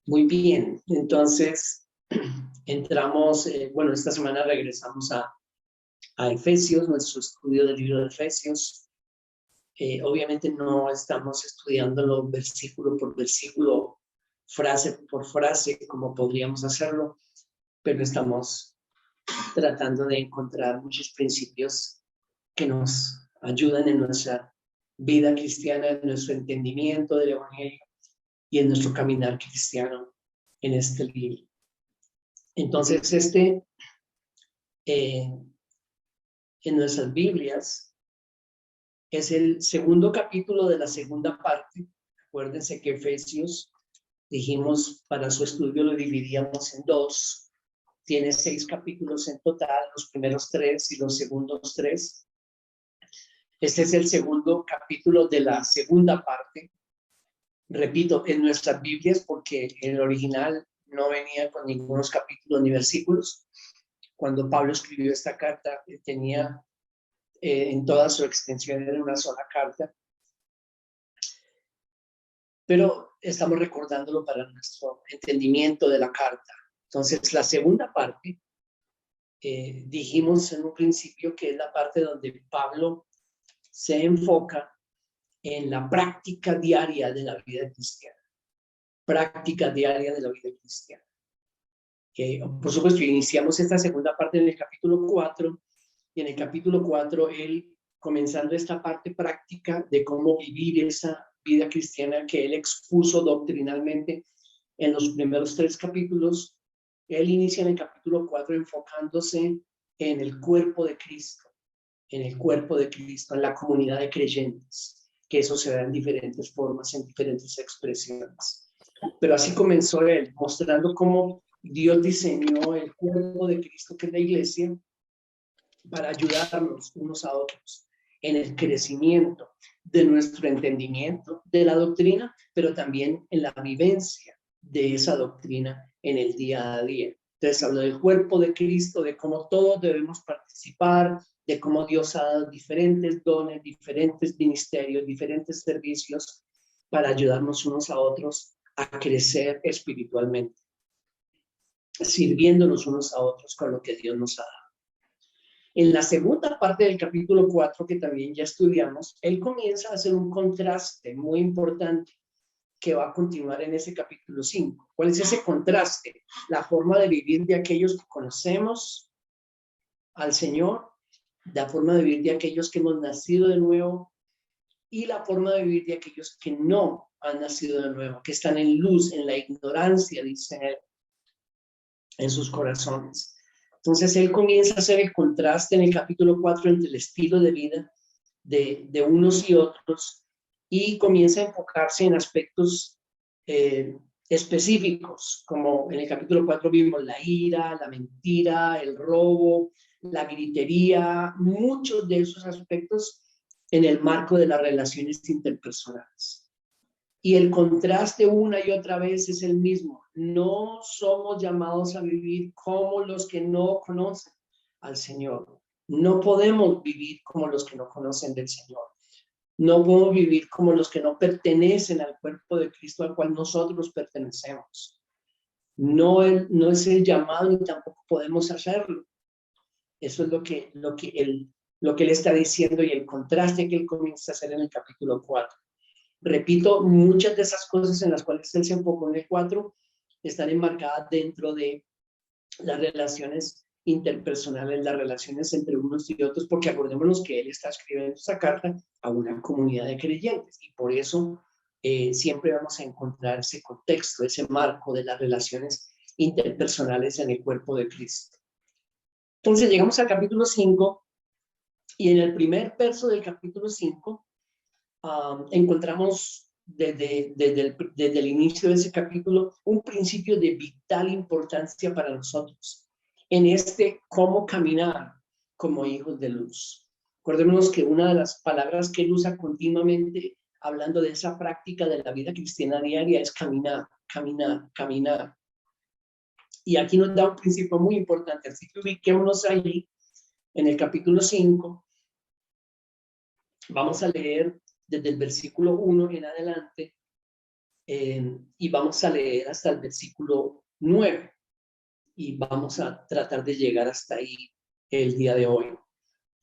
Muy bien, entonces entramos, bueno, esta semana regresamos a Efesios, nuestro estudio del libro de Efesios. Obviamente no estamos estudiándolo versículo por versículo, frase por frase, como podríamos hacerlo, pero estamos tratando de encontrar muchos principios que nos ayudan en nuestra vida cristiana, en nuestro entendimiento del Evangelio y en nuestro caminar cristiano en este libro. Entonces, en nuestras Biblias es el segundo capítulo de la segunda parte. Acuérdense que Efesios, dijimos, para su estudio lo dividíamos en dos. Tiene 6 capítulos en total, los primeros 3 y los segundos 3. Este es el segundo capítulo de la segunda parte. Repito, en nuestras Biblias, porque en el original no venía con ningunos capítulos ni versículos. Cuando Pablo escribió esta carta, tenía en toda su extensión en una sola carta, pero estamos recordándolo para nuestro entendimiento de la carta. Entonces, la segunda parte, dijimos en un principio que es la parte donde Pablo se enfoca en la práctica diaria de la vida cristiana. Práctica diaria de la vida cristiana. Por supuesto, iniciamos esta segunda parte en el capítulo 4, y en el capítulo 4 él, comenzando esta parte práctica de cómo vivir esa vida cristiana que él expuso doctrinalmente en los primeros 3 capítulos, él inicia en el capítulo 4 enfocándose en el cuerpo de Cristo, en la comunidad de creyentes, que eso se da en diferentes formas, en diferentes expresiones. Pero así comenzó él, mostrando cómo Dios diseñó el cuerpo de Cristo, que es la iglesia, para ayudarnos unos a otros en el crecimiento de nuestro entendimiento de la doctrina, pero también en la vivencia de esa doctrina en el día a día. Entonces hablo del cuerpo de Cristo, de cómo todos debemos participar, de cómo Dios ha dado diferentes dones, diferentes ministerios, diferentes servicios para ayudarnos unos a otros a crecer espiritualmente, sirviéndonos unos a otros con lo que Dios nos ha dado. En la segunda parte del capítulo 4, que también ya estudiamos, él comienza a hacer un contraste muy importante que va a continuar en ese capítulo 5. ¿Cuál es ese contraste? La forma de vivir de aquellos que conocemos al Señor, la forma de vivir de aquellos que hemos nacido de nuevo y la forma de vivir de aquellos que no han nacido de nuevo, que están en luz, en la ignorancia, dice él, en sus corazones. Entonces él comienza a hacer el contraste en el capítulo 4 entre el estilo de vida de unos y otros, y comienza a enfocarse en aspectos específicos, como en el capítulo 4 vimos la ira, la mentira, el robo, la gritería, muchos de esos aspectos en el marco de las relaciones interpersonales. Y el contraste una y otra vez es el mismo. No somos llamados a vivir como los que no conocen al Señor. No podemos vivir como los que no conocen del Señor. No podemos vivir como los que no pertenecen al cuerpo de Cristo al cual nosotros pertenecemos. No es el llamado ni tampoco podemos hacerlo. Eso es lo que él está diciendo y el contraste que él comienza a hacer en el capítulo 4. Repito, muchas de esas cosas en las cuales él se enfocó en el 4 están enmarcadas dentro de las relaciones interpersonales, las relaciones entre unos y otros, porque acordémonos que él está escribiendo esa carta a una comunidad de creyentes y por eso siempre vamos a encontrar ese contexto, ese marco de las relaciones interpersonales en el cuerpo de Cristo. Entonces llegamos al capítulo 5 y en el primer verso del capítulo 5 encontramos desde el inicio de ese capítulo un principio de vital importancia para nosotros en cómo caminar como hijos de luz. Acordémonos que una de las palabras que él usa continuamente hablando de esa práctica de la vida cristiana diaria es caminar, caminar, caminar. Y aquí nos da un principio muy importante, así que ubiquémonos ahí en el capítulo 5. Vamos a leer desde el versículo 1 en adelante y vamos a leer hasta el versículo 9 y vamos a tratar de llegar hasta ahí el día de hoy.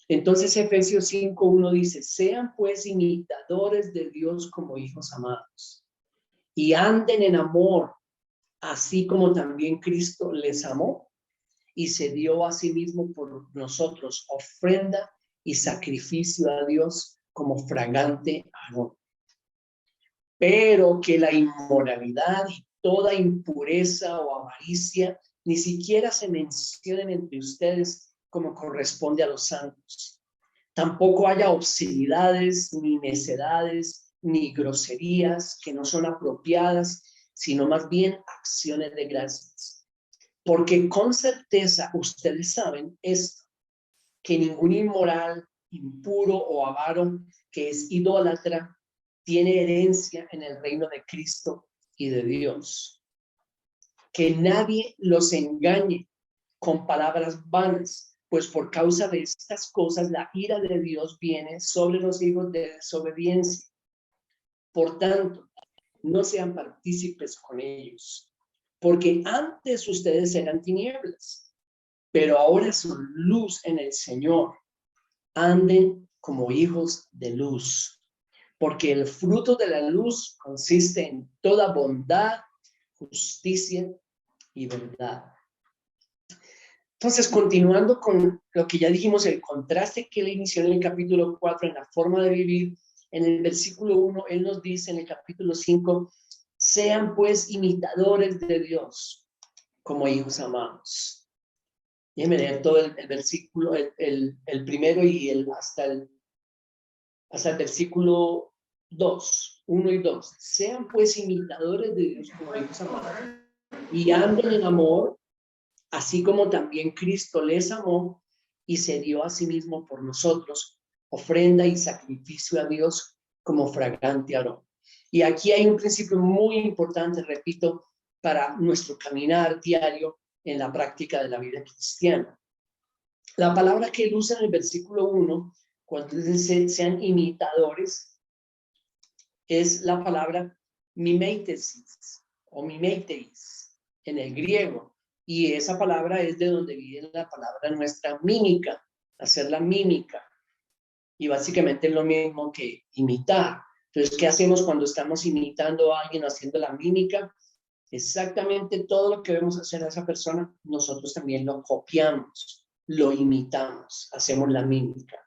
Entonces Efesios 5:1 dice: sean pues imitadores de Dios como hijos amados y anden en amor, así como también Cristo les amó y se dio a sí mismo por nosotros, ofrenda y sacrificio a Dios como fragante aroma. Pero que la inmoralidad y toda impureza o avaricia ni siquiera se mencionen entre ustedes como corresponde a los santos. Tampoco haya obscenidades, ni necedades, ni groserías que no son apropiadas, sino más bien acciones de gracias. Porque con certeza ustedes saben esto, que ningún inmoral, impuro o avaro que es idólatra tiene herencia en el reino de Cristo y de Dios. Que nadie los engañe con palabras vanas, pues por causa de estas cosas la ira de Dios viene sobre los hijos de desobediencia. Por tanto, no sean partícipes con ellos, porque antes ustedes eran tinieblas, pero ahora son luz en el Señor. Anden como hijos de luz, porque el fruto de la luz consiste en toda bondad, justicia y verdad. Entonces, continuando con lo que ya dijimos, el contraste que él inició en el capítulo 4 en la forma de vivir, en el versículo 1, él nos dice en el capítulo 5, sean pues imitadores de Dios como hijos amados. Déjenme leer todo el versículo, el primero y hasta el versículo 2, 1 y 2. Sean pues imitadores de Dios como hijos amados y anden en amor, así como también Cristo les amó y se dio a sí mismo por nosotros, ofrenda y sacrificio a Dios como fragante aroma. Y aquí hay un principio muy importante, repito, para nuestro caminar diario en la práctica de la vida cristiana. La palabra que él usa en el versículo 1, cuando dice sean imitadores, es la palabra mimeitesis o mimeiteis en el griego. Y esa palabra es de donde viene la palabra nuestra mímica, hacer la mímica. Y básicamente es lo mismo que imitar. Entonces, ¿qué hacemos cuando estamos imitando a alguien haciendo la mímica? Exactamente todo lo que vemos hacer a esa persona, nosotros también lo copiamos, lo imitamos, hacemos la mímica.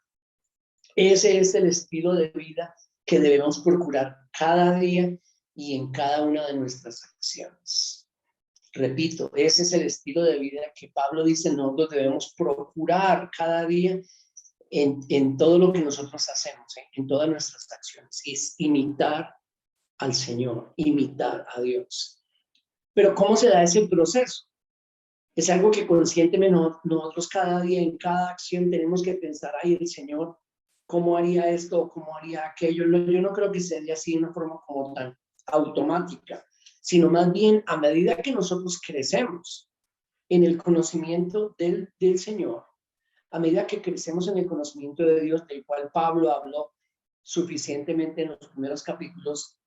Ese es el estilo de vida que debemos procurar cada día y en cada una de nuestras acciones. Repito, ese es el estilo de vida que Pablo dice nosotros debemos procurar cada día en todo lo que nosotros hacemos, en todas nuestras acciones. Es imitar al Señor, imitar a Dios. Pero ¿cómo se da ese proceso? Es algo que conscientemente nosotros cada día, en cada acción, tenemos que pensar, ay, el Señor, ¿cómo haría esto? ¿Cómo haría aquello? Yo no creo que sea así de una forma como tan automática, sino más bien a medida que nosotros crecemos en el conocimiento del Señor, a medida que crecemos en el conocimiento de Dios, del cual Pablo habló suficientemente en los primeros capítulos,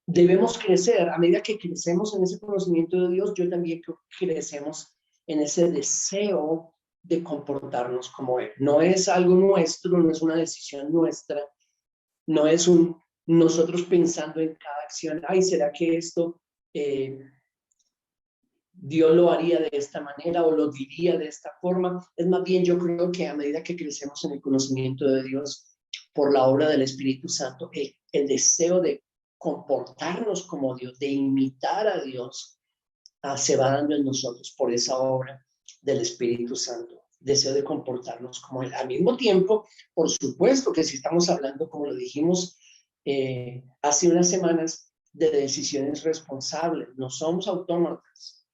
debemos crecer. A medida que crecemos en ese conocimiento de Dios, yo también creo que crecemos en ese deseo de comportarnos como Él. No es algo nuestro, no es una decisión nuestra, no es nosotros pensando en cada acción, ay, ¿será que esto Dios lo haría de esta manera o lo diría de esta forma? Es más bien, yo creo que a medida que crecemos en el conocimiento de Dios por la obra del Espíritu Santo, el deseo de comportarnos como Dios, de imitar a Dios, se va dando en nosotros por esa obra del Espíritu Santo. Deseo de comportarnos como Él. Al mismo tiempo, por supuesto que si estamos hablando, como lo dijimos hace unas semanas, de decisiones responsables, no somos autómatas.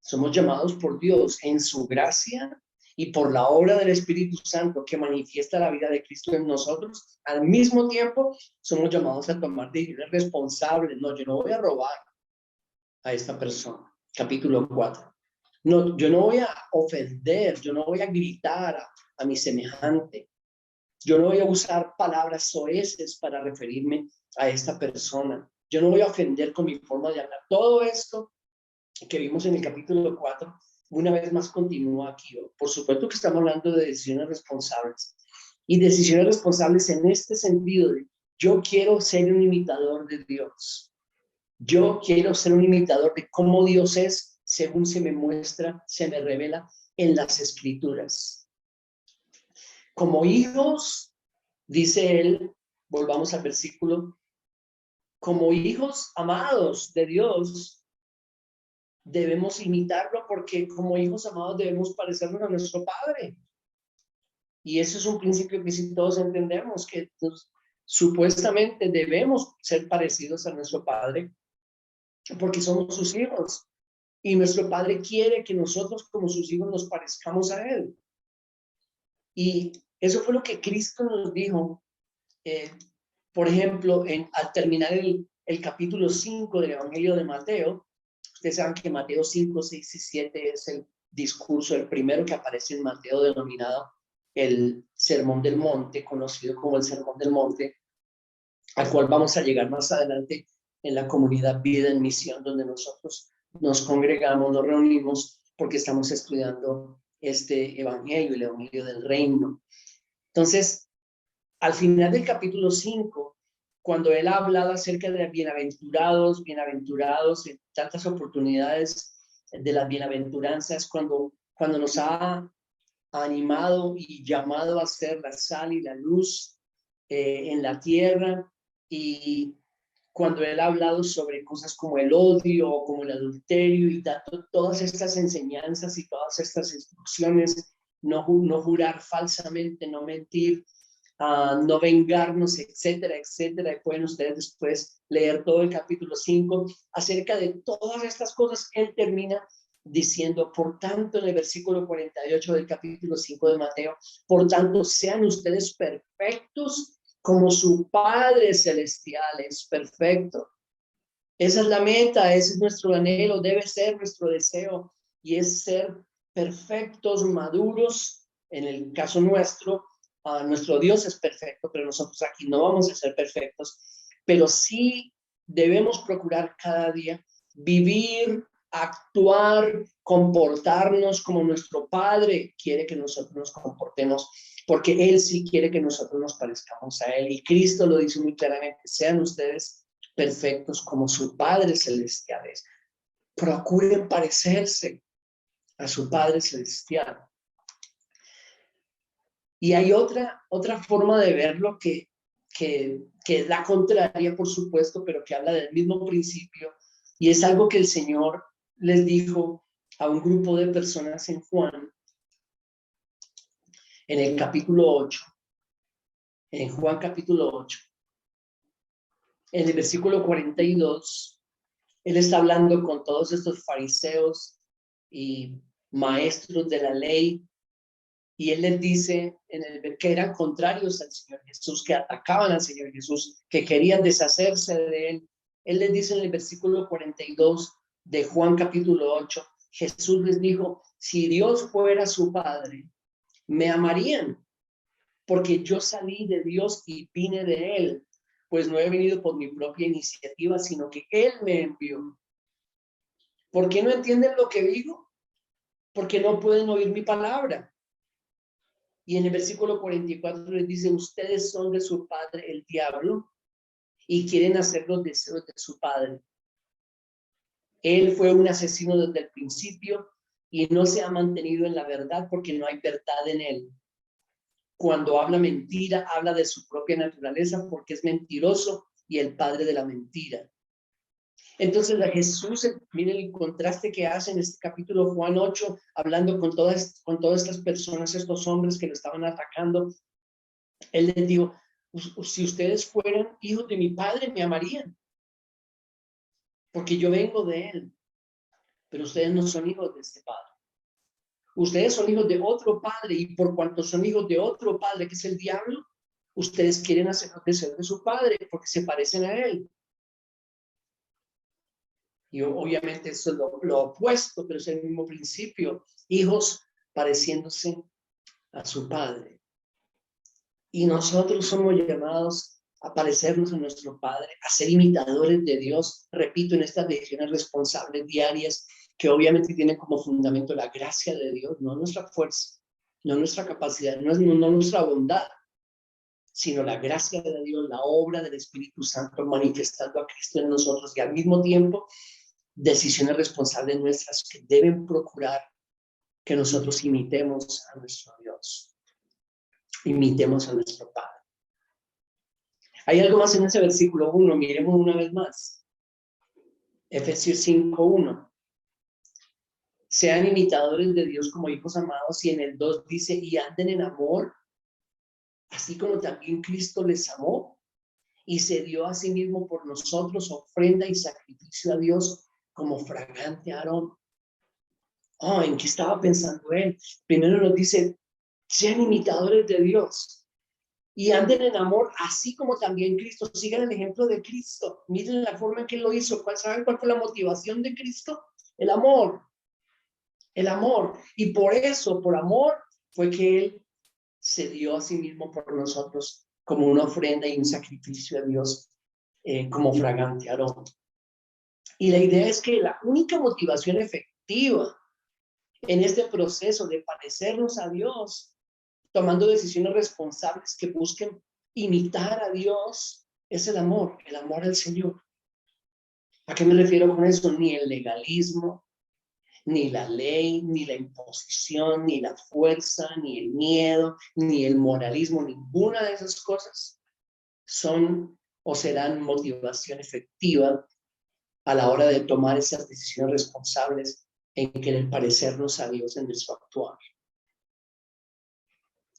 Somos llamados por Dios en su gracia y por la obra del Espíritu Santo que manifiesta la vida de Cristo en nosotros. Al mismo tiempo, somos llamados a tomar decisiones responsables. No, yo no voy a robar a esta persona. Capítulo 4. No, yo no voy a ofender, yo no voy a gritar a mi semejante. Yo no voy a usar palabras soeces para referirme a esta persona. yo no voy a ofender con mi forma de hablar. Todo esto que vimos en el capítulo 4, una vez más continúa aquí. Por supuesto que estamos hablando de decisiones responsables. Y decisiones responsables en este sentido de yo quiero ser un imitador de Dios. Yo quiero ser un imitador de cómo Dios es según se me muestra, se me revela en las Escrituras. Como hijos, dice él, volvamos al versículo, como hijos amados de Dios, debemos imitarlo porque como hijos amados debemos parecernos a nuestro Padre. Y eso es un principio que sí todos entendemos, que supuestamente debemos ser parecidos a nuestro Padre porque somos sus hijos. Y nuestro Padre quiere que nosotros como sus hijos nos parezcamos a Él. Y eso fue lo que Cristo nos dijo. Por ejemplo, al terminar el capítulo 5 del Evangelio de Mateo, ustedes saben que Mateo 5, 6 y 7 es el discurso, el primero que aparece en Mateo, denominado el Sermón del Monte, conocido como el Sermón del Monte, al cual vamos a llegar más adelante en la comunidad Vida en Misión, donde nosotros nos congregamos, nos reunimos, porque estamos estudiando este Evangelio, el Evangelio del Reino. Entonces, al final del capítulo 5, cuando él ha hablado acerca de bienaventurados, en tantas oportunidades de las bienaventuranzas, cuando nos ha animado y llamado a ser la sal y la luz en la tierra, y cuando él ha hablado sobre cosas como el odio, como el adulterio y todas estas enseñanzas y todas estas instrucciones, no jurar falsamente, no mentir, no vengarnos, etcétera, etcétera. Y pueden ustedes después leer todo el capítulo 5 acerca de todas estas cosas. Él termina diciendo, por tanto, en el versículo 48 del capítulo 5 de Mateo, por tanto, sean ustedes perfectos como su Padre Celestial es perfecto. Esa es la meta, ese es nuestro anhelo, debe ser nuestro deseo, y es ser perfectos, maduros. En el caso nuestro, nuestro Dios es perfecto, pero nosotros aquí no vamos a ser perfectos, pero sí debemos procurar cada día vivir, actuar, comportarnos como nuestro Padre quiere que nosotros nos comportemos, porque Él sí quiere que nosotros nos parezcamos a Él. Y Cristo lo dice muy claramente, sean ustedes perfectos como su Padre Celestial es. Procuren parecerse a su Padre Celestial. Y hay otra forma de verlo que es la contraria, por supuesto, pero que habla del mismo principio, y es algo que el Señor les dijo a un grupo de personas en Juan, en el capítulo 8, en Juan capítulo 8, en el versículo 42, Él está hablando con todos estos fariseos y maestros de la ley, y Él les dice que eran contrarios al Señor Jesús, que atacaban al Señor Jesús, que querían deshacerse de Él. Él les dice en el versículo 42 de Juan capítulo 8, Jesús les dijo, si Dios fuera su Padre, me amarían, porque yo salí de Dios y vine de Él, pues no he venido por mi propia iniciativa, sino que Él me envió. ¿Por qué no entienden lo que digo? Porque no pueden oír mi palabra. Y en el versículo 44 les dice, ustedes son de su padre el diablo y quieren hacer los deseos de su padre. Él fue un asesino desde el principio y no se ha mantenido en la verdad porque no hay verdad en él. Cuando habla mentira, habla de su propia naturaleza porque es mentiroso y el padre de la mentira. Entonces a Jesús, miren el contraste que hace en este capítulo Juan 8, hablando con todas estas personas, estos hombres que lo estaban atacando. Él les dijo, si ustedes fueran hijos de mi padre, me amarían, porque yo vengo de él, pero ustedes no son hijos de este padre. Ustedes son hijos de otro padre, y por cuanto son hijos de otro padre, que es el diablo, ustedes quieren hacer los deseos de su padre, porque se parecen a él. Y obviamente eso es lo opuesto, pero es el mismo principio. Hijos pareciéndose a su padre. Y nosotros somos llamados a parecernos a nuestro Padre, a ser imitadores de Dios, repito, en estas decisiones responsables diarias, que obviamente tienen como fundamento la gracia de Dios, no nuestra fuerza, no nuestra capacidad, no nuestra bondad, sino la gracia de Dios, la obra del Espíritu Santo manifestando a Cristo en nosotros, y al mismo tiempo decisiones responsables nuestras que deben procurar que nosotros imitemos a nuestro Dios, imitemos a nuestro Padre. Hay algo más en ese versículo 1, miremos una vez más. Efesios 5:1. Sean imitadores de Dios como hijos amados, y en el 2 dice, y anden en amor, así como también Cristo les amó y se dio a sí mismo por nosotros ofrenda y sacrificio a Dios como fragante aroma. Oh, ¿en qué estaba pensando él? Primero nos dice, sean imitadores de Dios y anden en amor, así como también Cristo. Sigan el ejemplo de Cristo. Miren la forma en que él lo hizo. ¿Saben cuál fue la motivación de Cristo? El amor. El amor. Y por eso, por amor, fue que él se dio a sí mismo por nosotros como una ofrenda y un sacrificio a Dios como fragante aroma. Y la idea es que la única motivación efectiva en este proceso de parecernos a Dios, tomando decisiones responsables que busquen imitar a Dios, es el amor al Señor. ¿A qué me refiero con eso? Ni el legalismo, ni la ley, ni la imposición, ni la fuerza, ni el miedo, ni el moralismo, ninguna de esas cosas son o serán motivación efectiva a la hora de tomar esas decisiones responsables en querer parecernos a Dios en nuestro actuar.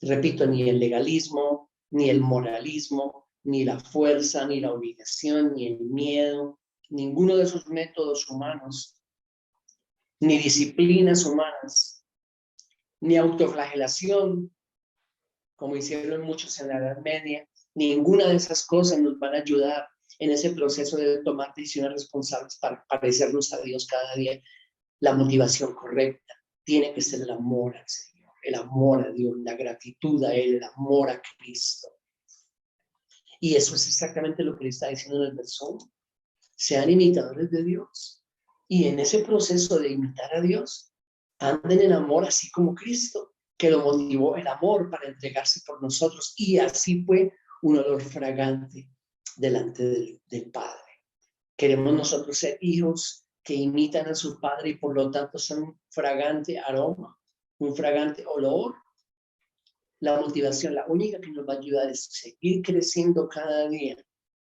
Repito, ni el legalismo, ni el moralismo, ni la fuerza, ni la obligación, ni el miedo, ninguno de esos métodos humanos, ni disciplinas humanas, ni autoflagelación, como hicieron muchos en la Edad Media, ninguna de esas cosas nos van a ayudar en ese proceso de tomar decisiones responsables para parecernos a Dios cada día. La motivación correcta tiene que ser el amor al Señor, el amor a Dios, la gratitud a Él, el amor a Cristo. Y eso es exactamente lo que le está diciendo en el verso 1. Sean imitadores de Dios. Y en ese proceso de imitar a Dios, anden en amor así como Cristo, que lo motivó el amor para entregarse por nosotros. Y así fue un olor fragante delante del Padre. Queremos nosotros ser hijos que imitan a su Padre y por lo tanto son un fragante aroma, un fragante olor. La motivación, la única que nos va a ayudar es seguir creciendo cada día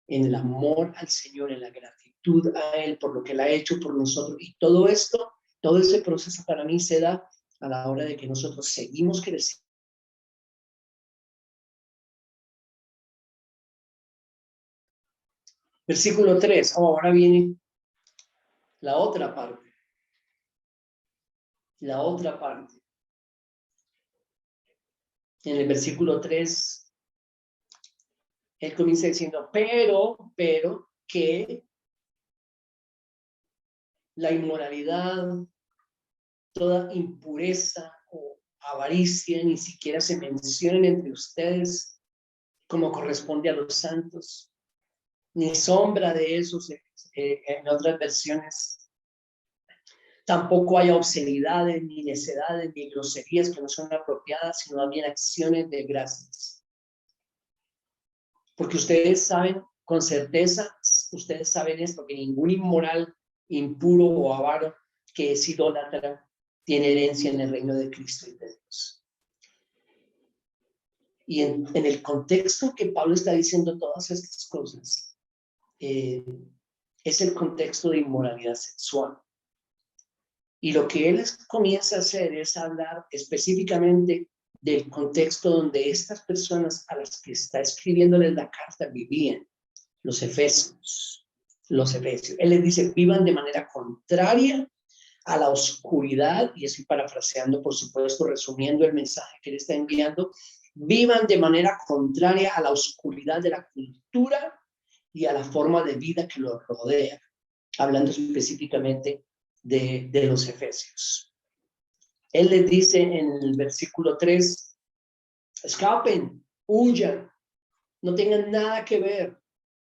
en el amor al Señor, en la gratitud a Él por lo que Él ha hecho por nosotros. Y todo esto, todo ese proceso para mí se da a la hora de que nosotros seguimos creciendo. Versículo 3, ahora viene la otra parte. La otra parte. En el versículo 3, él comienza diciendo, pero, que la inmoralidad, toda impureza o avaricia ni siquiera se mencionen entre ustedes como corresponde a los santos, ni sombra de esos en otras versiones. Tampoco haya obscenidades, ni necedades, ni groserías que no son apropiadas, sino también acciones de gracias. Porque ustedes saben, con certeza, ustedes saben esto, que ningún inmoral, impuro o avaro que es idólatra tiene herencia en el reino de Cristo y de Dios. Y en el contexto que Pablo está diciendo todas estas cosas, es el contexto de inmoralidad sexual. Y lo que él comienza a hacer es hablar específicamente del contexto donde estas personas a las que está escribiéndoles la carta vivían, los efesios. Él les dice, vivan de manera contraria a la oscuridad, y estoy parafraseando, por supuesto, resumiendo el mensaje que él está enviando, vivan de manera contraria a la oscuridad de la cultura y a la forma de vida que los rodea, hablando específicamente de los efesios. Él les dice en el versículo 3, escapen, huyan no tengan nada que ver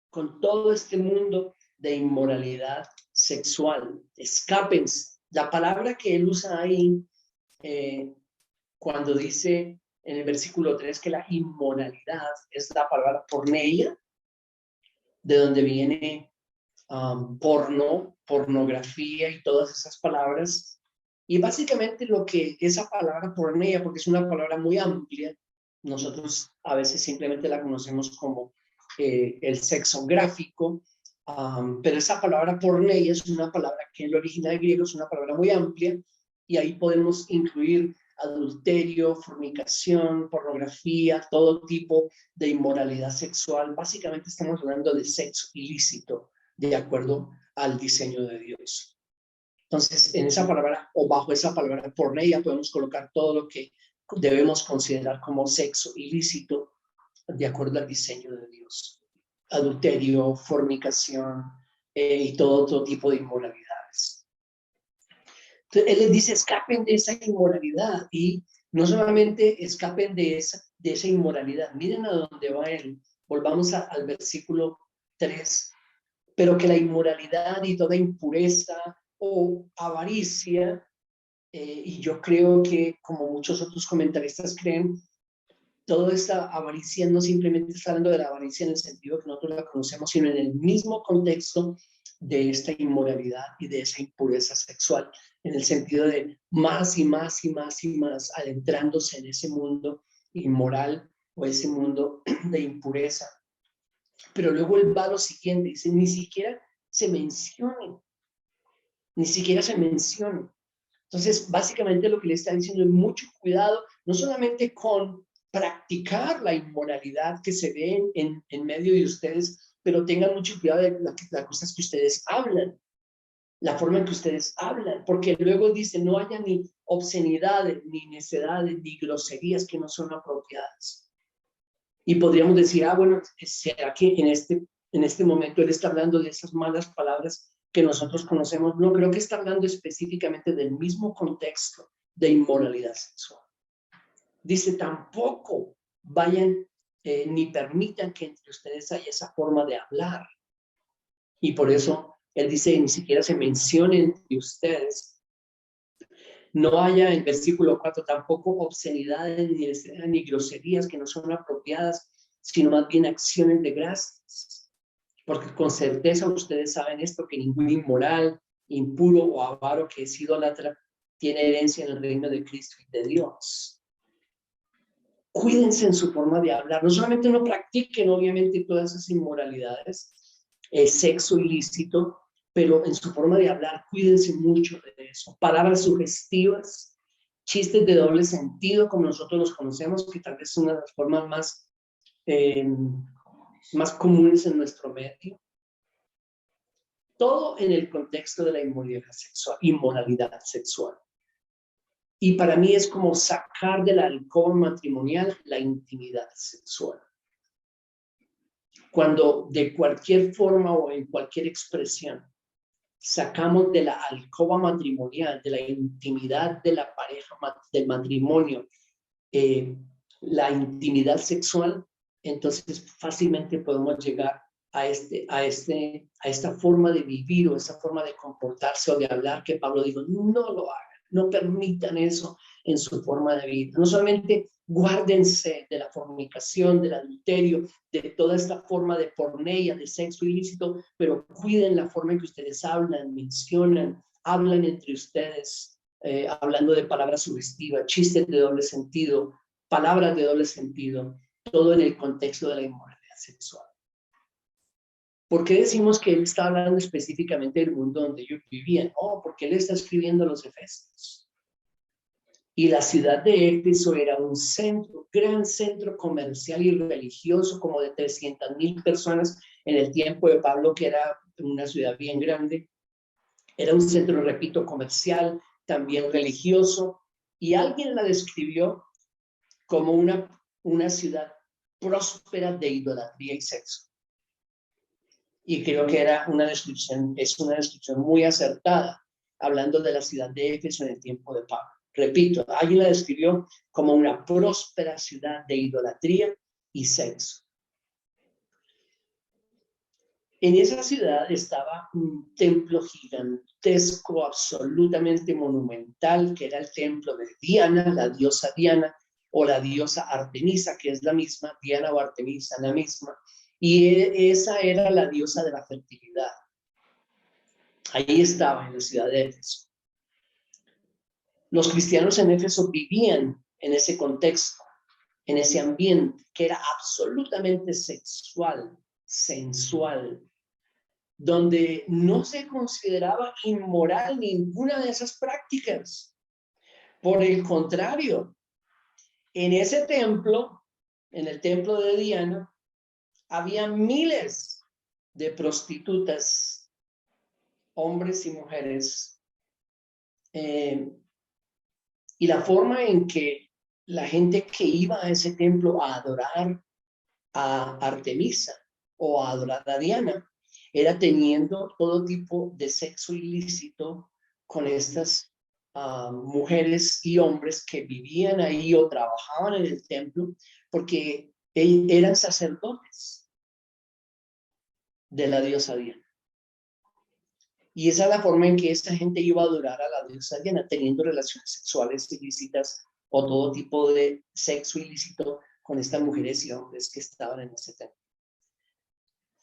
con todo este mundo de inmoralidad sexual. Escapen. La palabra que él usa ahí, cuando dice en el versículo 3 que la inmoralidad es la palabra porneia, de donde viene pornografía y todas esas palabras. Y básicamente lo que esa palabra porneia, porque es una palabra muy amplia, nosotros a veces simplemente la conocemos como el sexo gráfico, pero esa palabra porneia es una palabra que en el original griego es una palabra muy amplia, y ahí podemos incluir adulterio, fornicación, pornografía, todo tipo de inmoralidad sexual. Básicamente estamos hablando de sexo ilícito, de acuerdo al diseño de Dios. Entonces, en esa palabra o bajo esa palabra porneia podemos colocar todo lo que debemos considerar como sexo ilícito de acuerdo al diseño de Dios. Adulterio, fornicación y todo otro tipo de inmoralidades. Entonces, él les dice, escapen de esa inmoralidad, y no solamente escapen de esa inmoralidad. Miren a dónde va él. Volvamos al versículo 3. Pero que la inmoralidad y toda impureza o avaricia, y yo creo que como muchos otros comentaristas creen, toda esta avaricia no simplemente está hablando de la avaricia en el sentido que nosotros la conocemos, sino en el mismo contexto de esta inmoralidad y de esa impureza sexual, en el sentido de más y más y más y más adentrándose en ese mundo inmoral o ese mundo de impureza. Pero luego él va a lo siguiente, dice, ni siquiera se mencione. Entonces, básicamente lo que le está diciendo es mucho cuidado, no solamente con practicar la inmoralidad que se ve en medio de ustedes, pero tengan mucho cuidado de las cosas que ustedes hablan, la forma en que ustedes hablan, porque luego dice, no haya ni obscenidades, ni necedades, ni groserías que no son apropiadas. Y podríamos decir, bueno, ¿será que en este momento él está hablando de esas malas palabras que nosotros conocemos? No, creo que está hablando específicamente del mismo contexto de inmoralidad sexual. Dice, tampoco vayan ni permitan que entre ustedes haya esa forma de hablar. Y por eso él dice, ni siquiera se mencionen entre ustedes. No haya, en versículo 4, tampoco obscenidades ni groserías que no son apropiadas, sino más bien acciones de gracias. Porque con certeza ustedes saben esto, que ningún inmoral, impuro o avaro que es idólatra tiene herencia en el reino de Cristo y de Dios. Cuídense en su forma de hablar. No solamente no practiquen, obviamente, todas esas inmoralidades, sexo ilícito, pero en su forma de hablar, cuídense mucho de eso. Palabras sugestivas, chistes de doble sentido, como nosotros los conocemos, que tal vez es una de las formas más comunes en nuestro medio. Todo en el contexto de la inmoralidad sexual. Y para mí es como sacar de la alcoba matrimonial la intimidad sexual. Cuando de cualquier forma o en cualquier expresión sacamos de la alcoba matrimonial, de la intimidad de la pareja, del matrimonio, la intimidad sexual, entonces fácilmente podemos llegar a esta forma de vivir o esta forma de comportarse o de hablar que Pablo dijo, no lo hagan, no permitan eso en su forma de vida. No solamente guárdense de la fornicación, del adulterio, de toda esta forma de porneia, de sexo ilícito, pero cuiden la forma en que ustedes hablan, mencionan, hablan entre ustedes, hablando de palabras sugestivas, chistes de doble sentido, palabras de doble sentido, todo en el contexto de la inmoralidad sexual. ¿Por qué decimos que él está hablando específicamente del mundo donde ellos vivían? Porque él está escribiendo a los Efesios. Y la ciudad de Éfeso era un gran centro comercial y religioso, como de 300,000 personas en el tiempo de Pablo, que era una ciudad bien grande. Era un centro, repito, comercial, también religioso, y alguien la describió como una ciudad próspera de idolatría y sexo. Y creo que es una descripción muy acertada, hablando de la ciudad de Éfeso en el tiempo de Pablo. Repito, alguien la describió como una próspera ciudad de idolatría y sexo. En esa ciudad estaba un templo gigantesco, absolutamente monumental, que era el templo de Diana, la diosa Diana, o la diosa Artemisa, que es la misma, Diana o Artemisa, la misma, y esa era la diosa de la fertilidad. Ahí estaba, en la ciudad de Éfeso. Los cristianos en Éfeso vivían en ese contexto, en ese ambiente que era absolutamente sexual, sensual, donde no se consideraba inmoral ninguna de esas prácticas. Por el contrario, en ese templo, en el templo de Diana, había miles de prostitutas, hombres y mujeres, y la forma en que la gente que iba a ese templo a adorar a Artemisa o a adorar a Diana era teniendo todo tipo de sexo ilícito con estas mujeres y hombres que vivían ahí o trabajaban en el templo, porque eran sacerdotes de la diosa Diana. Y esa es la forma en que esta gente iba a adorar a la diosa Diana, teniendo relaciones sexuales ilícitas o todo tipo de sexo ilícito con estas mujeres y hombres que estaban en ese templo.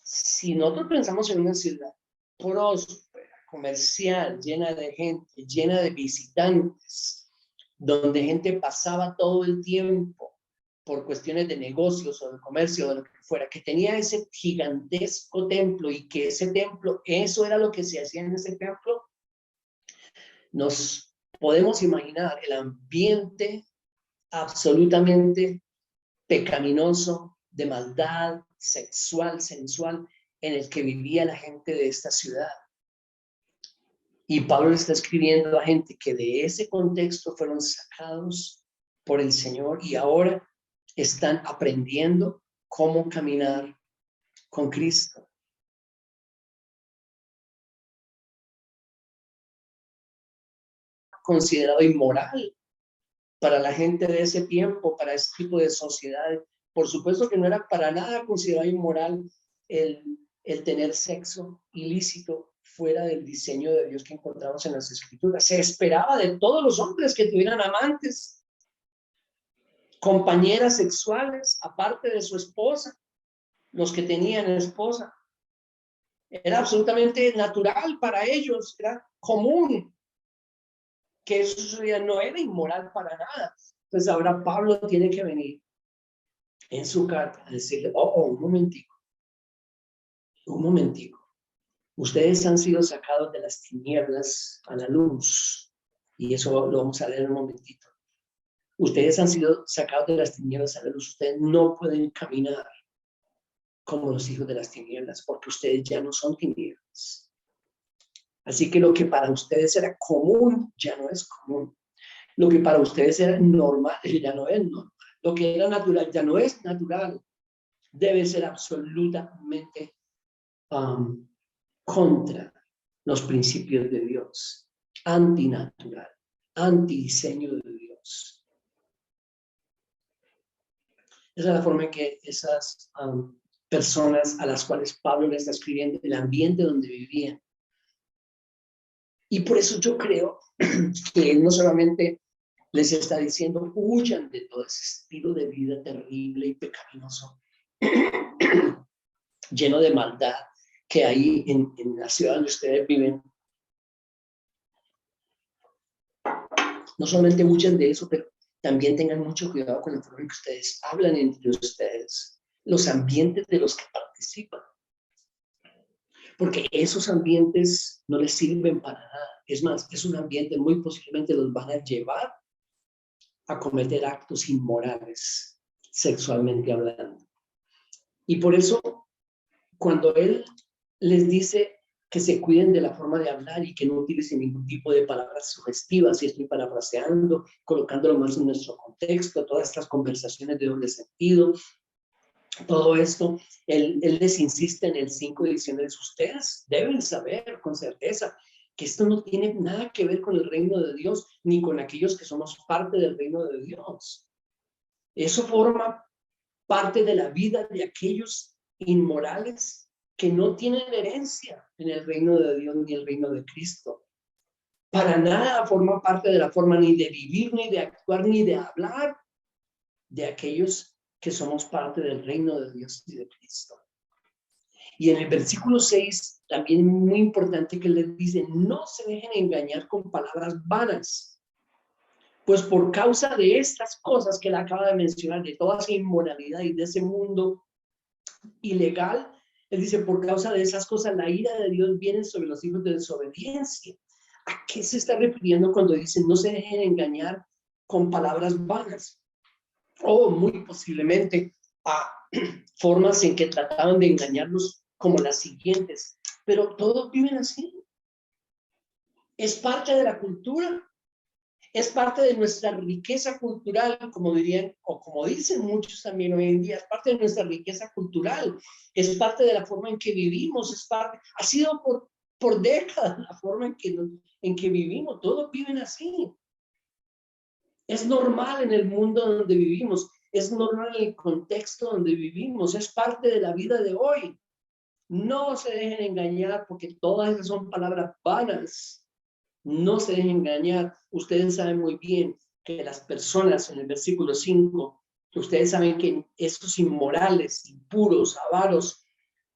Si nosotros pensamos en una ciudad próspera, comercial, llena de gente, llena de visitantes, donde gente pasaba todo el tiempo por cuestiones de negocios o de comercio o de lo que fuera, que tenía ese gigantesco templo y que ese templo, eso era lo que se hacía en ese templo, nos podemos imaginar el ambiente absolutamente pecaminoso, de maldad sexual, sensual, en el que vivía la gente de esta ciudad. Y Pablo le está escribiendo a gente que de ese contexto fueron sacados por el Señor y ahora están aprendiendo cómo caminar con Cristo. Considerado inmoral para la gente de ese tiempo, para ese tipo de sociedades. Por supuesto que no era para nada considerado inmoral el tener sexo ilícito fuera del diseño de Dios que encontramos en las Escrituras. Se esperaba de todos los hombres que tuvieran amantes, compañeras sexuales, aparte de su esposa, los que tenían esposa. Era absolutamente natural para ellos, era común que eso no era inmoral para nada. Entonces ahora Pablo tiene que venir en su carta a decirle, un momentico. Ustedes han sido sacados de las tinieblas a la luz. Y eso lo vamos a leer en un momentito. Ustedes han sido sacados de las tinieblas a la luz. Ustedes no pueden caminar como los hijos de las tinieblas, porque ustedes ya no son tinieblas. Así que lo que para ustedes era común, ya no es común. Lo que para ustedes era normal, ya no es normal. Lo que era natural, ya no es natural. Debe ser absolutamente contra los principios de Dios, antinatural, antidiseño de Dios. Esa es la forma en que esas personas a las cuales Pablo le está escribiendo, el ambiente donde vivían. Y por eso yo creo que él no solamente les está diciendo, huyan de todo ese estilo de vida terrible y pecaminoso, lleno de maldad que hay en la ciudad donde ustedes viven. No solamente huyan de eso, pero también tengan mucho cuidado con la forma en que ustedes hablan entre ustedes, los ambientes de los que participan. Porque esos ambientes no les sirven para nada. Es más, es un ambiente muy posiblemente los van a llevar a cometer actos inmorales, sexualmente hablando. Y por eso, cuando él les dice que se cuiden de la forma de hablar y que no utilicen ningún tipo de palabras sugestivas, y estoy parafraseando, colocándolo más en nuestro contexto, todas estas conversaciones de doble sentido, todo esto, él les insiste en el 5 diciéndoles, ustedes deben saber con certeza que esto no tiene nada que ver con el reino de Dios, ni con aquellos que somos parte del reino de Dios. Eso forma parte de la vida de aquellos inmorales que no tienen herencia en el reino de Dios ni el reino de Cristo. Para nada forma parte de la forma ni de vivir, ni de actuar, ni de hablar de aquellos que somos parte del reino de Dios y de Cristo. Y en el versículo 6, también muy importante que les dice, no se dejen engañar con palabras vanas, pues por causa de estas cosas que él acaba de mencionar, de toda esa inmoralidad y de ese mundo ilegal, él dice, por causa de esas cosas, la ira de Dios viene sobre los hijos de desobediencia. ¿A qué se está refiriendo cuando dice, no se dejen engañar con palabras vanas? O muy posiblemente a formas en que trataban de engañarlos como las siguientes. Pero todos viven así. Es parte de la cultura. Es parte de nuestra riqueza cultural, como dirían, o como dicen muchos también hoy en día, es parte de nuestra riqueza cultural, es parte de la forma en que vivimos, es parte, ha sido por décadas la forma en que vivimos, todos viven así. Es normal en el mundo donde vivimos, es normal en el contexto donde vivimos, es parte de la vida de hoy. No se dejen engañar porque todas esas son palabras vanas. No se dejen engañar. Ustedes saben muy bien que las personas en el versículo 5, ustedes saben que esos inmorales, impuros, avaros,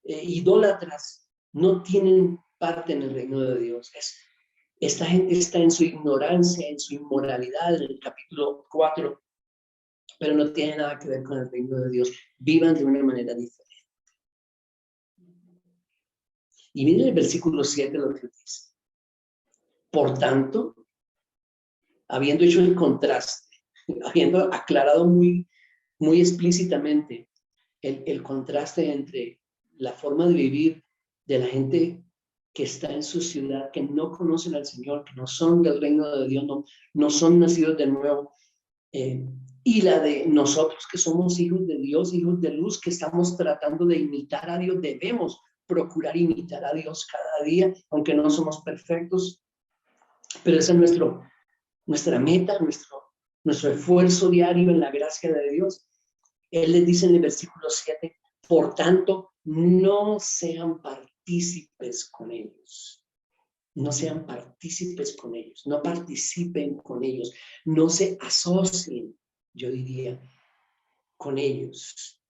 idólatras, no tienen parte en el reino de Dios. Esta gente está en su ignorancia, en su inmoralidad, en el capítulo 4, pero no tiene nada que ver con el reino de Dios. Vivan de una manera diferente. Y miren el versículo 7 lo que dice. Por tanto, habiendo hecho el contraste, habiendo aclarado muy explícitamente el contraste entre la forma de vivir de la gente que está en su ciudad, que no conocen al Señor, que no son del reino de Dios, no son nacidos de nuevo, y la de nosotros que somos hijos de Dios, hijos de luz, que estamos tratando de imitar a Dios, debemos procurar imitar a Dios cada día, aunque no somos perfectos, pero esa es nuestra meta, nuestro esfuerzo diario en la gracia de Dios. Él les dice en el versículo 7, por tanto, no sean partícipes con ellos. No sean partícipes con ellos, no participen con ellos, no se asocien, yo diría, con ellos.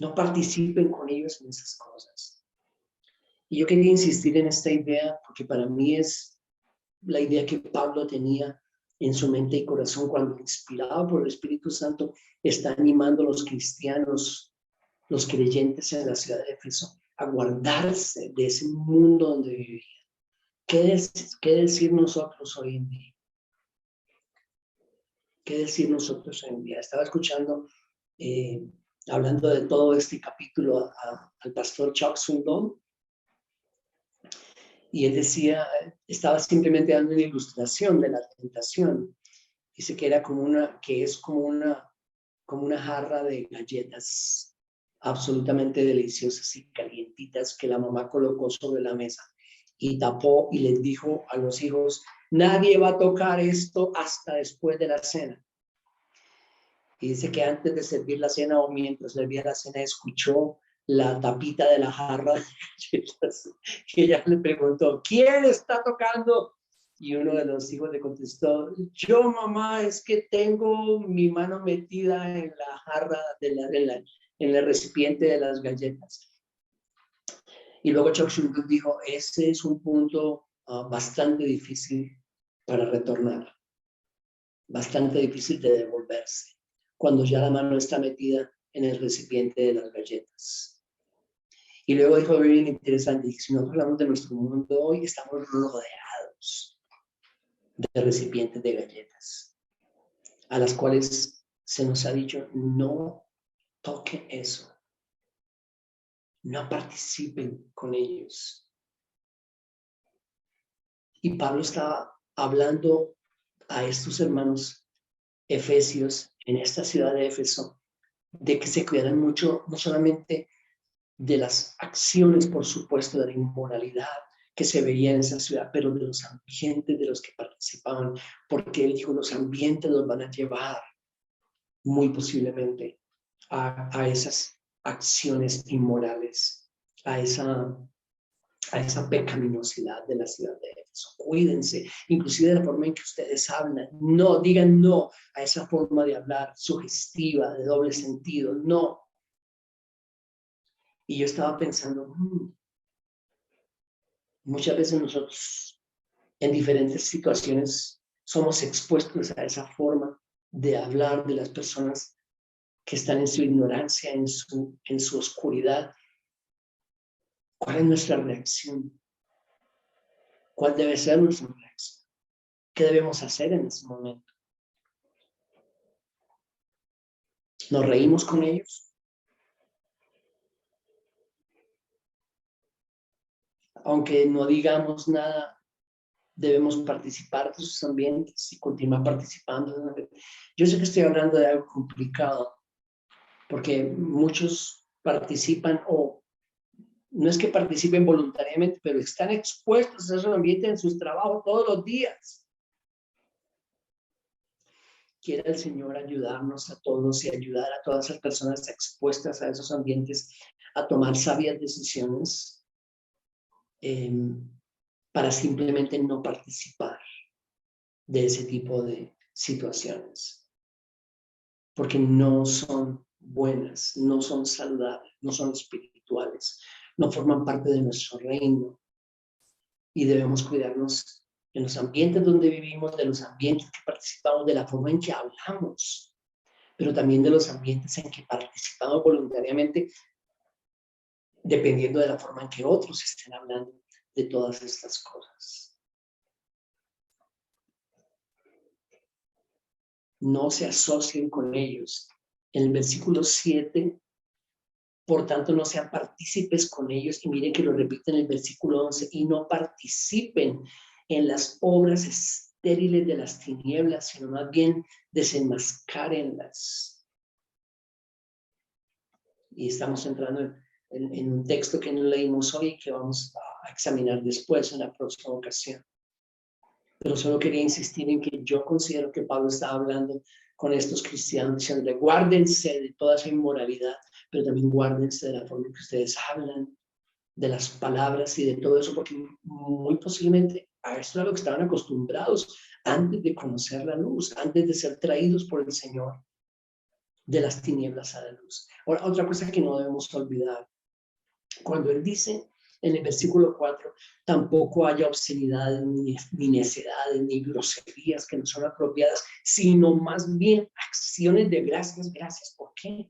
No participen con ellos en esas cosas. Y yo quería insistir en esta idea porque para mí es la idea que Pablo tenía en su mente y corazón cuando, inspirado por el Espíritu Santo, está animando a los cristianos, los creyentes en la ciudad de Éfeso, a guardarse de ese mundo donde vivían. ¿Qué decir nosotros hoy en día? ¿Qué decir nosotros hoy en día? Estaba escuchando, hablando de todo este capítulo, al pastor Chuck Swindoll, y él decía, estaba simplemente dando una ilustración de la tentación. Dice que era que es como una jarra de galletas absolutamente deliciosas y calientitas que la mamá colocó sobre la mesa y tapó y les dijo a los hijos, nadie va a tocar esto hasta después de la cena. Y dice que antes de servir la cena o mientras servía la cena escuchó la tapita de la jarra de galletas que ella le preguntó, ¿quién está tocando? Y uno de los hijos le contestó, yo mamá, es que tengo mi mano metida en la jarra, en el recipiente de las galletas. Y luego Chuck Swindoll dijo, ese es un punto bastante difícil para retornar, bastante difícil de devolverse, cuando ya la mano está metida en el recipiente de las galletas. Y luego dijo bien interesante, si nosotros hablamos de nuestro mundo hoy, estamos rodeados de recipientes de galletas, a las cuales se nos ha dicho, no toquen eso, no participen con ellos. Y Pablo estaba hablando a estos hermanos efesios en esta ciudad de Éfeso, de que se cuidaran mucho, no solamente de las acciones, por supuesto, de la inmoralidad que se veía en esa ciudad, pero de los ambientes de los que participaban, porque él dijo, los ambientes los van a llevar muy posiblemente a esas acciones inmorales, a esa pecaminosidad de la ciudad de Éfeso. Cuídense, inclusive de la forma en que ustedes hablan. No, digan no a esa forma de hablar sugestiva, de doble sentido, no. Y yo estaba pensando, muchas veces nosotros en diferentes situaciones somos expuestos a esa forma de hablar de las personas que están en su ignorancia, en su oscuridad. ¿Cuál es nuestra reacción? ¿Cuál debe ser nuestra reacción? ¿Qué debemos hacer en ese momento? ¿Nos reímos con ellos? Aunque no digamos nada, debemos participar de sus ambientes y continuar participando. Yo sé que estoy hablando de algo complicado, porque muchos participan o no es que participen voluntariamente, pero están expuestos a esos ambientes en sus trabajos todos los días. Quiere el Señor ayudarnos a todos y ayudar a todas esas personas expuestas a esos ambientes a tomar sabias decisiones para simplemente no participar de ese tipo de situaciones. Porque no son buenas, no son saludables, no son espirituales, no forman parte de nuestro reino. Y debemos cuidarnos en los ambientes donde vivimos, de los ambientes que participamos, de la forma en que hablamos, pero también de los ambientes en que participamos voluntariamente, dependiendo de la forma en que otros estén hablando de todas estas cosas. No se asocien con ellos. En el versículo 7, por tanto, no sean partícipes con ellos. Y miren que lo repite en el versículo 11, y no participen en las obras estériles de las tinieblas, sino más bien desenmascárenlas. Y estamos entrando en un texto que no leímos hoy y que vamos a examinar después en la próxima ocasión. Pero solo quería insistir en que yo considero que Pablo estaba hablando con estos cristianos, diciéndole, guárdense de toda esa inmoralidad, pero también guárdense de la forma en que ustedes hablan, de las palabras y de todo eso, porque muy posiblemente a esto era lo que estaban acostumbrados antes de conocer la luz, antes de ser traídos por el Señor de las tinieblas a la luz. Ahora, otra cosa que no debemos olvidar, cuando él dice en el versículo 4, tampoco haya obscenidades, ni necedades, ni groserías que no son apropiadas, sino más bien acciones de gracias. Gracias, ¿por qué?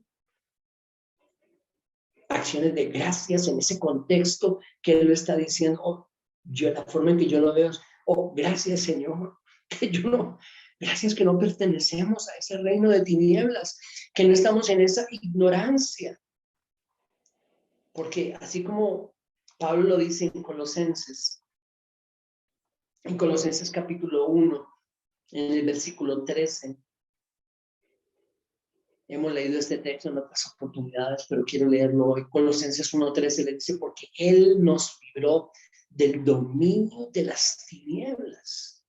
Acciones de gracias en ese contexto que él lo está diciendo. Oh, la forma en que yo lo veo es, oh, gracias Señor, que yo no, gracias que no pertenecemos a ese reino de tinieblas, que no estamos en esa ignorancia. Porque así como Pablo lo dice en Colosenses capítulo 1, en el versículo 13, hemos leído este texto en otras oportunidades, pero quiero leerlo hoy. Colosenses 1:13 le dice, porque Él nos libró del dominio de las tinieblas.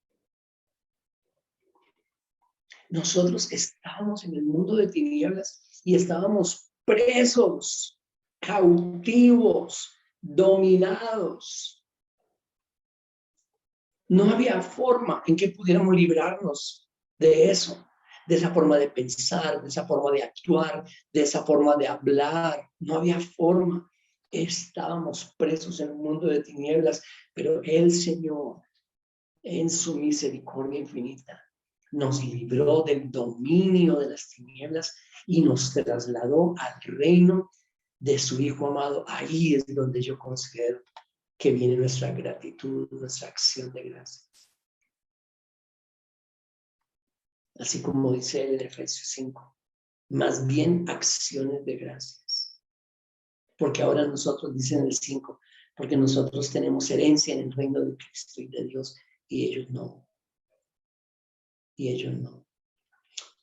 Nosotros estábamos en el mundo de tinieblas y estábamos presos, cautivos, dominados. No había forma en que pudiéramos librarnos de eso, de esa forma de pensar, de esa forma de actuar, de esa forma de hablar. No había forma. Estábamos presos en un mundo de tinieblas, pero el Señor, en su misericordia infinita, nos libró del dominio de las tinieblas y nos trasladó al reino de su Hijo amado. Ahí es donde yo considero que viene nuestra gratitud, nuestra acción de gracias. Así como dice él en Efesios 5, más bien acciones de gracias. Porque ahora nosotros, dice en el 5, porque nosotros tenemos herencia en el reino de Cristo y de Dios, y ellos no. Y ellos no.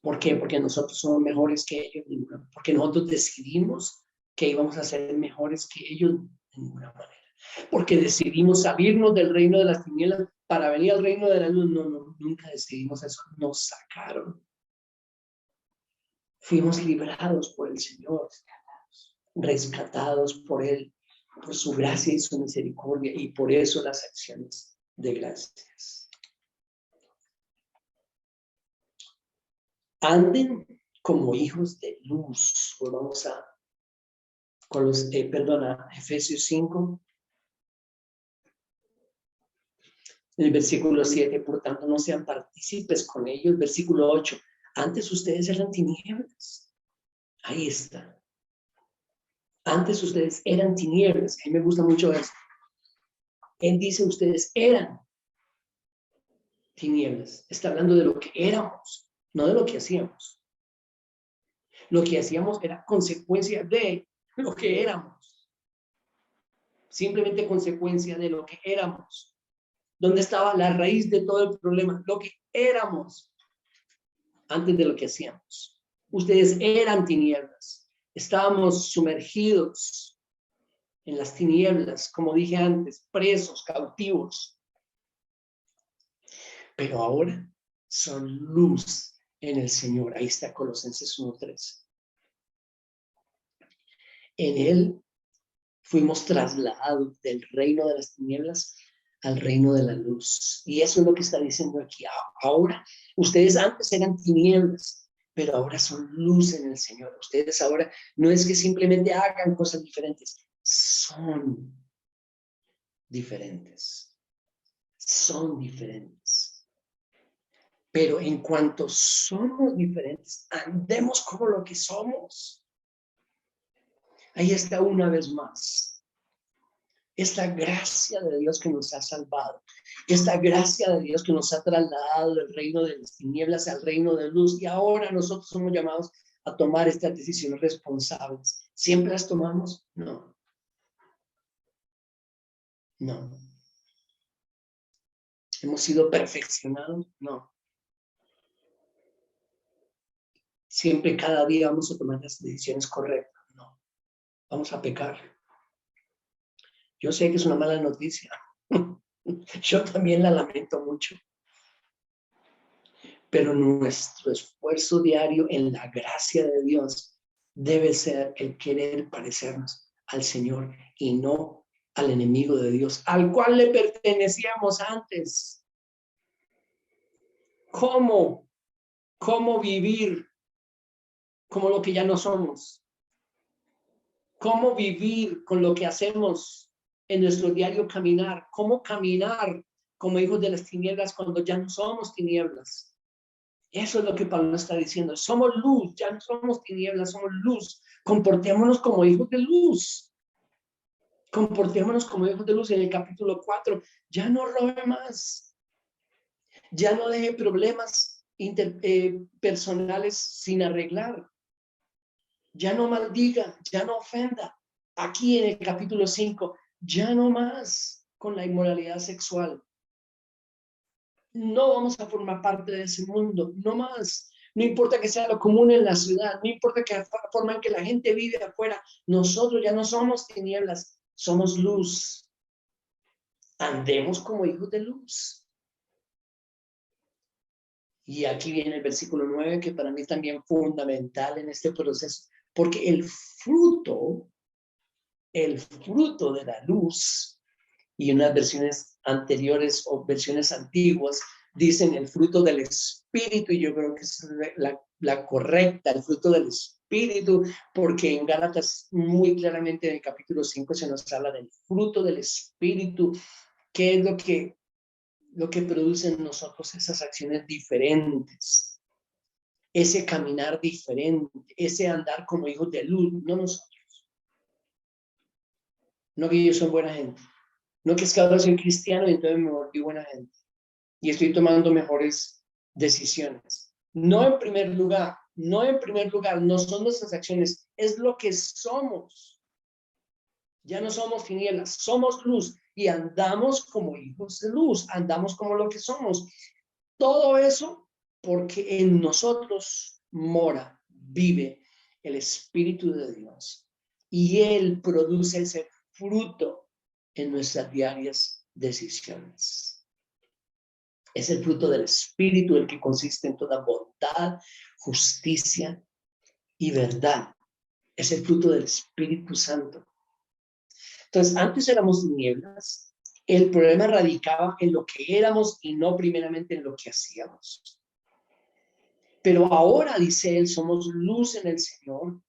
¿Por qué? Porque nosotros somos mejores que ellos, porque nosotros decidimos que íbamos a ser mejores que ellos de ninguna manera. Porque decidimos salirnos del reino de las tinieblas para venir al reino de la luz. No, nunca decidimos eso. Nos sacaron. Fuimos librados por el Señor, rescatados por Él, por su gracia y su misericordia, y por eso las acciones de gracias. Anden como hijos de luz. Volvamos a Efesios 5. En el versículo 7, por tanto, no sean partícipes con ellos. Versículo 8, antes ustedes eran tinieblas. Ahí está. Antes ustedes eran tinieblas. A mí me gusta mucho eso. Él dice, ustedes eran tinieblas. Está hablando de lo que éramos, no de lo que hacíamos. Lo que hacíamos era consecuencia de lo que éramos. Simplemente consecuencia de lo que éramos. ¿Dónde estaba la raíz de todo el problema? Lo que éramos antes de lo que hacíamos. Ustedes eran tinieblas. Estábamos sumergidos en las tinieblas, como dije antes, presos, cautivos. Pero ahora son luz en el Señor. Ahí está Colosenses 1:3. En Él fuimos trasladados del reino de las tinieblas al reino de la luz. Y eso es lo que está diciendo aquí. Ahora, ustedes antes eran tinieblas, pero ahora son luz en el Señor. Ustedes ahora no es que simplemente hagan cosas diferentes, son diferentes. Son diferentes. Pero en cuanto somos diferentes, andemos como lo que somos. Ahí está una vez más. Esta gracia de Dios que nos ha salvado, esta gracia de Dios que nos ha trasladado del reino de las tinieblas al reino de luz, y ahora nosotros somos llamados a tomar estas decisiones responsables. ¿Siempre las tomamos? No. No. ¿Hemos sido perfeccionados? No. Siempre, cada día vamos a tomar las decisiones correctas. No. Vamos a pecar. Yo sé que es una mala noticia. Yo también la lamento mucho. Pero nuestro esfuerzo diario en la gracia de Dios debe ser el querer parecernos al Señor y no al enemigo de Dios, al cual le pertenecíamos antes. ¿Cómo vivir como lo que ya no somos? ¿Cómo vivir con lo que hacemos en nuestro diario caminar? ¿Cómo caminar como hijos de las tinieblas cuando ya no somos tinieblas? Eso es lo que Pablo está diciendo. Somos luz, ya no somos tinieblas, somos luz. Comportémonos como hijos de luz. Comportémonos como hijos de luz. En el capítulo 4, ya no robe más. Ya no deje problemas personales sin arreglar. Ya no maldiga, ya no ofenda. Aquí en el capítulo 5, ya no más con la inmoralidad sexual. No vamos a formar parte de ese mundo, no más. No importa que sea lo común en la ciudad, no importa que la forma en que la gente vive afuera, nosotros ya no somos tinieblas, somos luz. Andemos como hijos de luz. Y aquí viene el versículo 9, que para mí también es fundamental en este proceso, porque el fruto de la luz, y unas versiones anteriores o versiones antiguas dicen el fruto del Espíritu, y yo creo que es la correcta, el fruto del Espíritu, porque en Gálatas muy claramente en el capítulo 5 se nos habla del fruto del Espíritu, que es lo que produce en nosotros esas acciones diferentes, ese caminar diferente, ese andar como hijos de luz, no nosotros. No que yo soy buena gente, no que es que ahora soy cristiano y entonces me volví buena gente y estoy tomando mejores decisiones. No en primer lugar, no son nuestras acciones, es lo que somos. Ya no somos tinieblas, somos luz y andamos como hijos de luz, andamos como lo que somos. Todo eso porque en nosotros mora, vive el Espíritu de Dios y Él produce ese fruto en nuestras diarias decisiones. Es el fruto del Espíritu el que consiste en toda bondad, justicia y verdad. Es el fruto del Espíritu Santo. Entonces, antes éramos tinieblas. El problema radicaba en lo que éramos y no primeramente en lo que hacíamos. Pero ahora, dice él, somos luz en el Señor.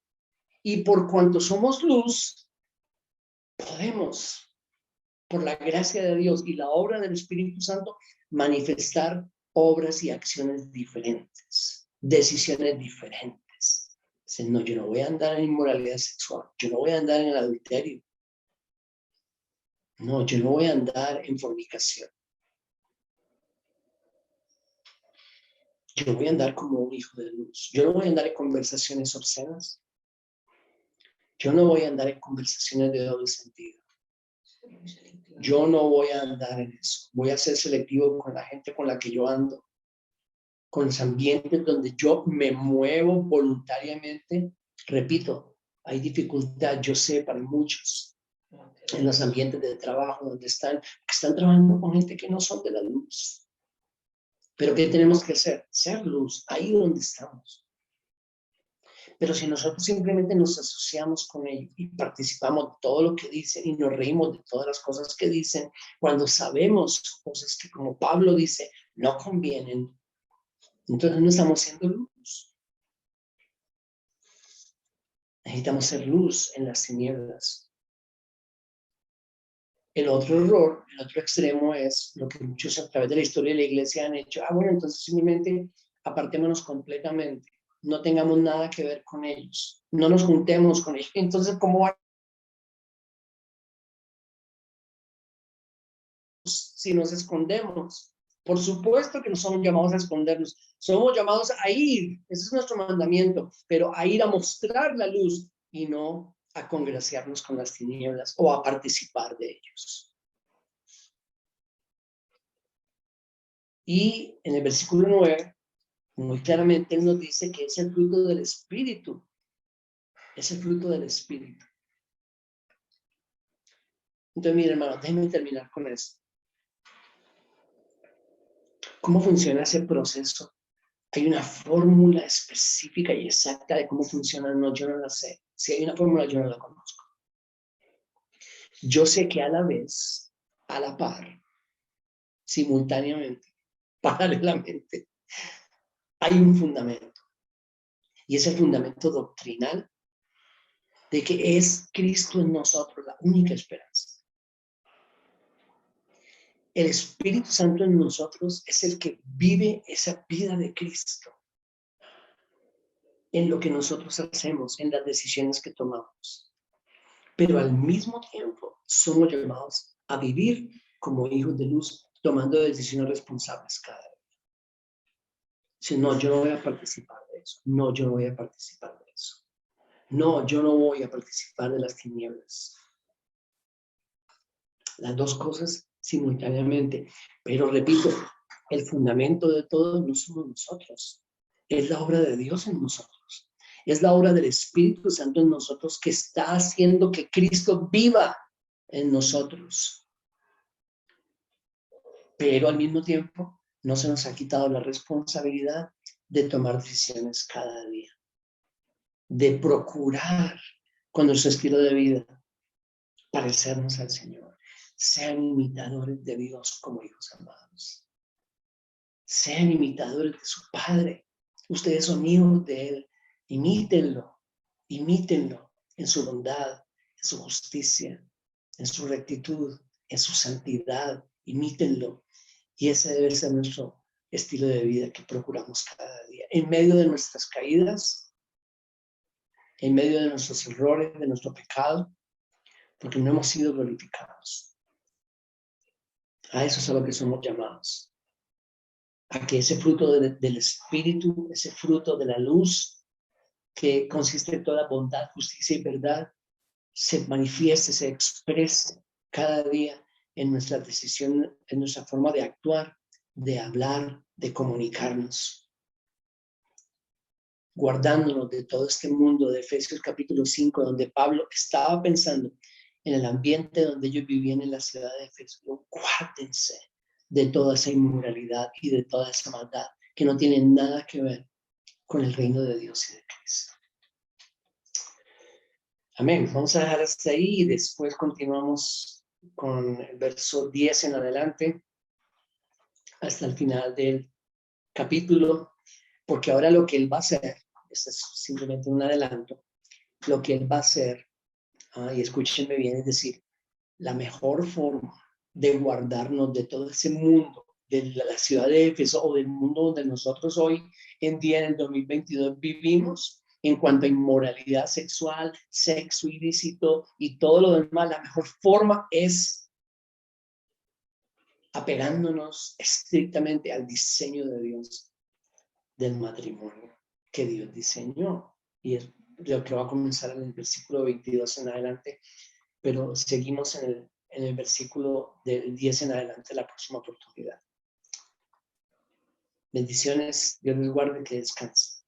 Y por cuanto somos luz, podemos, por la gracia de Dios y la obra del Espíritu Santo, manifestar obras y acciones diferentes, decisiones diferentes. Dice, no, yo no voy a andar en inmoralidad sexual, yo no voy a andar en el adulterio, no, yo no voy a andar en fornicación. Yo voy a andar como un hijo de luz. Yo no voy a andar en conversaciones obscenas. Yo no voy a andar en conversaciones de doble sentido. Yo no voy a andar en eso. Voy a ser selectivo con la gente con la que yo ando, con los ambientes donde yo me muevo voluntariamente. Repito, hay dificultad, yo sé, para muchos, en los ambientes de trabajo donde están trabajando con gente que no son de la luz. Pero ¿qué tenemos que hacer? Ser luz, ahí donde estamos. Pero si nosotros simplemente nos asociamos con ellos y participamos de todo lo que dicen y nos reímos de todas las cosas que dicen, cuando sabemos cosas que, como Pablo dice, no convienen, entonces no estamos siendo luz. Necesitamos ser luz en las tinieblas. El otro error, el otro extremo es lo que muchos a través de la historia de la iglesia han hecho. Bueno, entonces simplemente apartémonos completamente. No tengamos nada que ver con ellos. No nos juntemos con ellos. Entonces, ¿cómo va si nos escondemos? Por supuesto que no somos llamados a escondernos. Somos llamados a ir. Ese es nuestro mandamiento. Pero a ir a mostrar la luz y no a congraciarnos con las tinieblas o a participar de ellos. Y en el versículo 9, muy claramente él nos dice que es el fruto del Espíritu. Es el fruto del Espíritu. Entonces, mire, hermano, déjenme terminar con esto. ¿Cómo funciona ese proceso? Hay una fórmula específica y exacta de cómo funciona. No, yo no la sé. Si hay una fórmula, yo no la conozco. Yo sé que a la vez, a la par, simultáneamente, paralelamente, hay un fundamento. Y es el fundamento doctrinal de que es Cristo en nosotros la única esperanza. El Espíritu Santo en nosotros es el que vive esa vida de Cristo en lo que nosotros hacemos, en las decisiones que tomamos. Pero al mismo tiempo somos llamados a vivir como hijos de luz, tomando decisiones responsables cada día. Si no, yo no voy a participar de eso. No, yo no voy a participar de eso. No, yo no voy a participar de las tinieblas. Las dos cosas simultáneamente. Pero repito, el fundamento de todo no somos nosotros. Es la obra de Dios en nosotros. Es la obra del Espíritu Santo en nosotros que está haciendo que Cristo viva en nosotros. Pero al mismo tiempo no se nos ha quitado la responsabilidad de tomar decisiones cada día, de procurar con nuestro estilo de vida parecernos al Señor. Sean imitadores de Dios como hijos amados. Sean imitadores de su Padre. Ustedes son hijos de Él. Imítenlo en su bondad, en su justicia, en su rectitud, en su santidad. Imítenlo. Y ese debe ser nuestro estilo de vida que procuramos cada día. En medio de nuestras caídas, en medio de nuestros errores, de nuestro pecado, porque no hemos sido glorificados. A eso es a lo que somos llamados. A que ese fruto del Espíritu, ese fruto de la luz, que consiste en toda bondad, justicia y verdad, se manifieste, se exprese cada día en nuestra decisión, en nuestra forma de actuar, de hablar, de comunicarnos. Guardándonos de todo este mundo de Efesios capítulo 5, donde Pablo estaba pensando en el ambiente donde ellos vivían en la ciudad de Efeso. Guárdense de toda esa inmoralidad y de toda esa maldad que no tienen nada que ver con el reino de Dios y de Cristo. Amén. Vamos a dejar hasta ahí y después continuamos con el verso 10 en adelante hasta el final del capítulo, porque ahora lo que él va a hacer, este es simplemente un adelanto, lo que él va a hacer, y escúchenme bien, es decir, la mejor forma de guardarnos de todo ese mundo, de la ciudad de Éfeso o del mundo donde nosotros hoy en día, en el 2022, vivimos, en cuanto a inmoralidad sexual, sexo ilícito y todo lo demás, la mejor forma es apegándonos estrictamente al diseño de Dios del matrimonio que Dios diseñó. Y es lo que va a comenzar en el versículo 22 en adelante, pero seguimos en el versículo del 10 en adelante la próxima oportunidad. Bendiciones, Dios les guarde, que descansen.